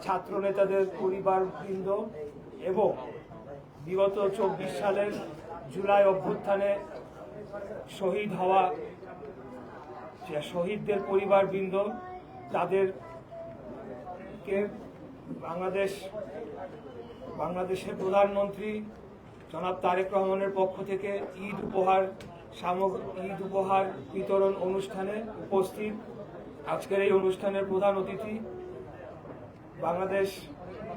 ছাত্র নেতাদের পরিবারবৃন্দ এবং বিগত 24 সালের জুলাই অভ্যুত্থানে শহীদ হওয়া শহীদদের পরিবারবৃন্দ তাদেরকে বাংলাদেশের প্রধানমন্ত্রী জনাব তারেক রহমানের পক্ষ থেকে ঈদ উপহার বিতরণ অনুষ্ঠানে উপস্থিত। আজকের এই অনুষ্ঠানের প্রধান অতিথি বাংলাদেশ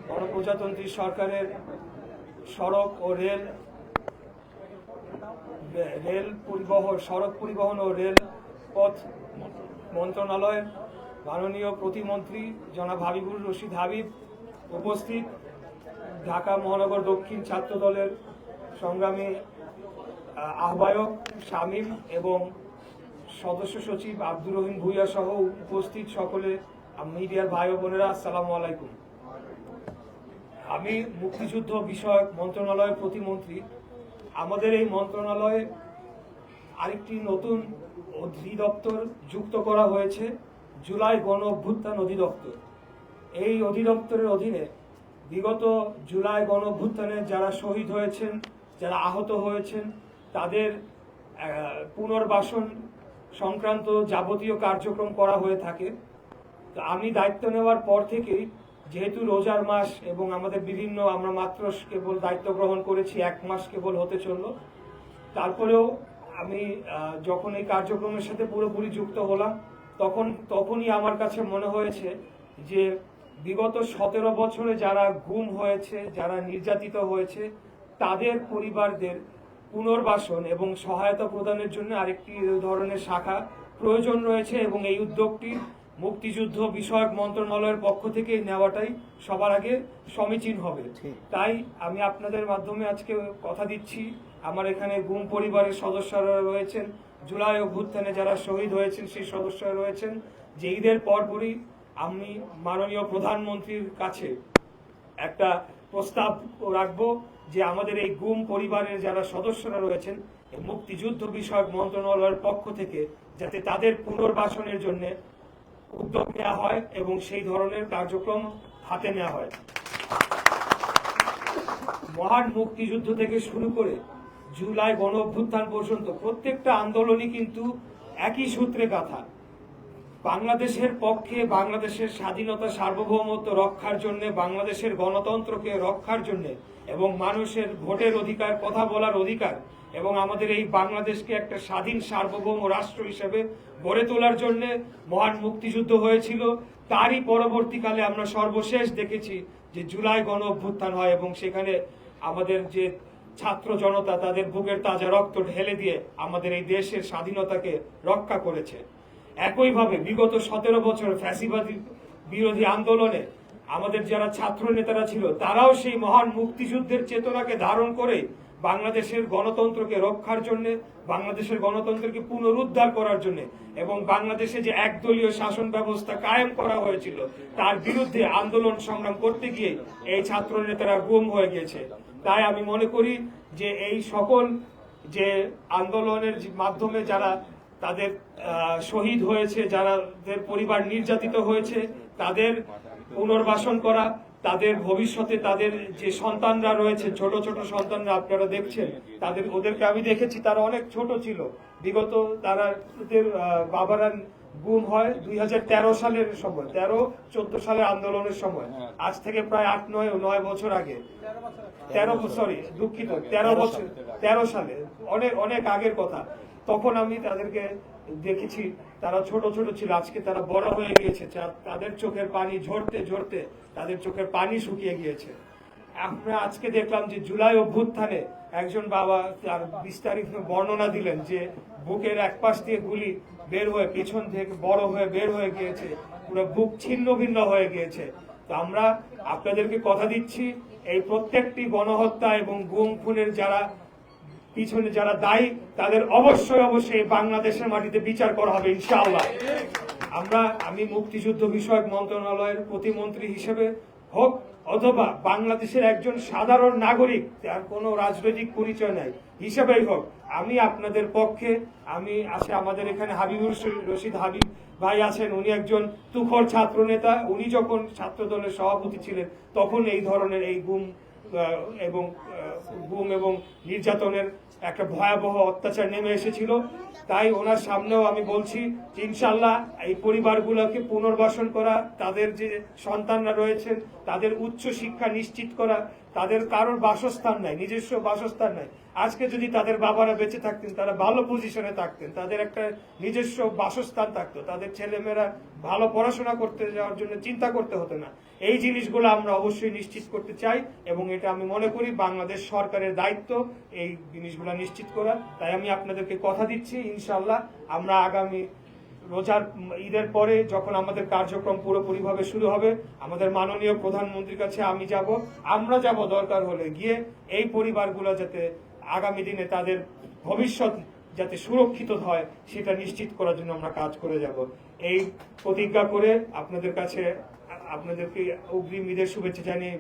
গণপ্রজাতন্ত্রী সরকারের সড়ক পরিবহন ও রেলপথ মন্ত্রণালয়ের মাননীয় প্রতিমন্ত্রী জনাব হাবিবুর রশিদ হাবিব উপস্থিত। ঢাকা মহানগর দক্ষিণ ছাত্র দলের সংগ্রামী আহ্বায়ক শামীম এবং সদস্য সচিব আব্দুর রহিম ভূঁইয়া সহ উপস্থিত সকলে মিডিয়ার ভাই ও বোনেরা, আসসালামু আলাইকুম। আমি মুক্তিযুদ্ধ বিষয়ক মন্ত্রণালয়ের প্রতিমন্ত্রী। আমাদের এই মন্ত্রণালয়ে আরেকটি নতুন অধিদপ্তর যুক্ত করা হয়েছে, জুলাই গণ অভ্যুত্থান অধিদপ্তর। এই অধিদপ্তরের অধীনে বিগত জুলাই গণ অভ্যুত্থানে যারা শহীদ হয়েছেন, যারা আহত হয়েছেন, তাদের পুনর্বাসন সংক্রান্ত যাবতীয় কার্যক্রম করা হয়ে থাকে। তো আমি দায়িত্ব নেওয়ার পর থেকেই, যেহেতু রোজার মাস এবং আমাদের আমরা মাত্র কেবল দায়িত্ব গ্রহণ করেছি, 1 মাস কেবল হতে চলল, তারপরেও আমি যখন এই কার্যক্রমের সাথে পুরোপুরি যুক্ত হলাম তখনই আমার কাছে মনে হয়েছে যে বিগত 17 বছরে যারা গুম হয়েছে, যারা নির্যাতিত হয়েছে, তাদের পরিবারদের পুনর্বাসন এবং সহায়তা প্রদানের জন্য আরেকটি ধরনের শাখা প্রয়োজন রয়েছে এবং এই উদ্যোগটি মুক্তিযুদ্ধ বিষয়ক মন্ত্রণালয়ের পক্ষ থেকে নেওয়াটাই সবার আগে সমীচীন হবে। তাই আমি আপনাদের মাধ্যমে আজকে কথা দিচ্ছি, আমার এখানে গুম পরিবারের সদস্যরা রয়েছেন, জুলাই অভ্যুত্থানে যারা শহীদ হয়েছেন সেই সদস্যরা রয়েছেন, যে ঈদের পরপরই আমি মাননীয় প্রধানমন্ত্রীর কাছে একটা প্রস্তাব রাখবো যে আমাদের এই গুম পরিবারের যারা সদস্যরা রয়েছেন, মুক্তিযুদ্ধ বিষয়ক মন্ত্রণালয়ের পক্ষ থেকে যাতে তাদের পুনর্বাসনের জন্য উদ্যোগ নেওয়া হয় এবং সেই ধরনের কার্যক্রম হাতে নেওয়া হয়। মহান মুক্তিযুদ্ধ থেকে শুরু করে জুলাই গণ অভ্যুত্থান পর্যন্ত প্রত্যেকটা আন্দোলনই কিন্তু একই সূত্রে গাঁথা। বাংলাদেশের পক্ষে, বাংলাদেশের স্বাধীনতা সার্বভৌমত্ব রক্ষার জন্য, বাংলাদেশের গণতন্ত্রকে রক্ষার জন্য এবং মানুষের ভোটের অধিকার, কথা বলার অধিকার এবং আমাদের এই বাংলাদেশকে একটা স্বাধীন সার্বভৌম রাষ্ট্র হিসেবে গড়ে তোলার জন্য মহান মুক্তিযুদ্ধ হয়েছিল। তারই পরবর্তীকালে আমরা সর্বশেষ দেখেছি যে জুলাই গণ অভ্যুত্থান হয় এবং সেখানে আমাদের যে ছাত্র জনতা তাদের বুকের তাজা রক্ত ঢেলে দিয়ে আমাদের এই দেশের স্বাধীনতাকে রক্ষা করেছে। একইভাবে বিগত 17 বছর ফ্যাসিবাদী বিরোধী আন্দোলনে আমাদের যারা ছাত্র নেতারা ছিল, তারাও সেই মহান মুক্তিযুদ্ধের চেতনাকে ধারণ করে বাংলাদেশের গণতন্ত্রকে রক্ষার জন্য, বাংলাদেশের গণতন্ত্রকে পুনরুদ্ধার করার জন্য এবং বাংলাদেশে যে একদলীয় শাসন ব্যবস্থা কায়েম করা হয়েছিল তার বিরুদ্ধে আন্দোলন সংগ্রাম করতে গিয়ে এই ছাত্র নেতারা গুম হয়ে গেছে। তাই আমি মনে করি যে এই সকল যে আন্দোলনের মাধ্যমে যারা তাদের শহীদ হয়েছে, যাদের পরিবার নির্যাতিত হয়েছে, তাদের পুনর্বাসন করা, তাদের ভবিষ্যতে তাদের যে সন্তানরা রয়েছে, ছোট ছোট সন্তানরা আপনারা দেখছেন, ওদেরকে আমি দেখেছি, তারা অনেক ছোট ছিল। বিগত তাদের বাবারা গুম হয় 2013 সালের সময়, 13-14 সালের আন্দোলনের সময়, আজ থেকে প্রায় 8-9 বছর আগে, 13 সালে, অনেক আগের কথা। তখন আমি তাদেরকে দেখেছি, তারা ছোট ছোট ছিল, আজকে তারা বড় হয়ে গিয়েছে, তাদের চোখের পানি ঝরতে ঝরতে তাদের চোখের পানি শুকিয়ে গিয়েছে। আমরা আজকে দেখলাম যে জুলাই অভ্যুত্থানে একজন বাবা তার বিস্তারিত বর্ণনা দিলেন যে বুকের এক পাশ দিয়ে গুলি বের হয়ে, পিছন থেকে বড় হয়ে বের হয়ে গিয়েছে, পুরো বুক ছিন্ন ভিন্ন হয়ে গিয়েছে। তো আমরা আপনাদেরকে কথা দিচ্ছি, এই প্রত্যেকটি গণহত্যা এবং গুম খুনের পিছনে যারা দায়ী, তাদের অবশ্যই বাংলাদেশের মাটিতে বিচার করা হবে ইনশাআল্লাহ। আমি মুক্তিযুদ্ধ বিষয়ক মন্ত্রণালয়ের প্রতিমন্ত্রী হিসেবে হোক অথবা বাংলাদেশের একজন সাধারণ নাগরিক, তার কোনো রাজনৈতিক পরিচয় নাই, হিসেবেই হোক, আমি আপনাদের পক্ষে, আমাদের এখানে হাবিবুর রশিদ হাবিব ভাই আছেন, উনি একজন তুখোড় ছাত্র নেতা। উনি যখন ছাত্র দলের সভাপতি ছিলেন তখন এই ধরনের এই গুম এবং নির্যাতনের একটা ভয়াবহ অত্যাচার নেমে এসেছিল। তাই ওনার সামনেও আমি বলছি যে ইনশাল্লাহ এই পরিবারগুলোকে পুনর্বাসন করা, তাদের যে সন্তানরা রয়েছেন তাদের উচ্চ শিক্ষা নিশ্চিত করা, তাদের কারোর বাসস্থান নাই, নিজস্ব বাসস্থান নাই। আজকে যদি তাদের বাবারা বেঁচে থাকতেন তারা ভালো পজিশনে থাকতেন, তাদের একটা নিজস্ব বাসস্থান থাকতো, তাদের ছেলেমেয়েরা ভালো পড়াশোনা করতে যাওয়ার জন্য চিন্তা করতে হতো না। এই জিনিসগুলো আমরা অবশ্যই নিশ্চিত করতে চাই এবং এটা আমি মনে করি বাংলাদেশ সরকারের দায়িত্ব এই জিনিসগুলো নিশ্চিত করা। তাই আমি আপনাদেরকে কথা দিচ্ছি ইনশাল্লাহ আমরা আগামী রোজার ঈদের পরে যখন আমাদের কার্যক্রম পুরোপুরিভাবে শুরু হবে, আমাদের মাননীয় প্রধানমন্ত্রীর কাছে আমরা যাব দরকার হলে গিয়ে এই পরিবারগুলো যাতে আগামী দিনে তাদের ভবিষ্যৎ যাতে সুরক্ষিত হয় সেটা নিশ্চিত করার জন্য আমরা কাজ করে যাব। এই প্রতিজ্ঞা করে আপনাদেরকে অগ্রিম ঈদের শুভেচ্ছা জানিয়ে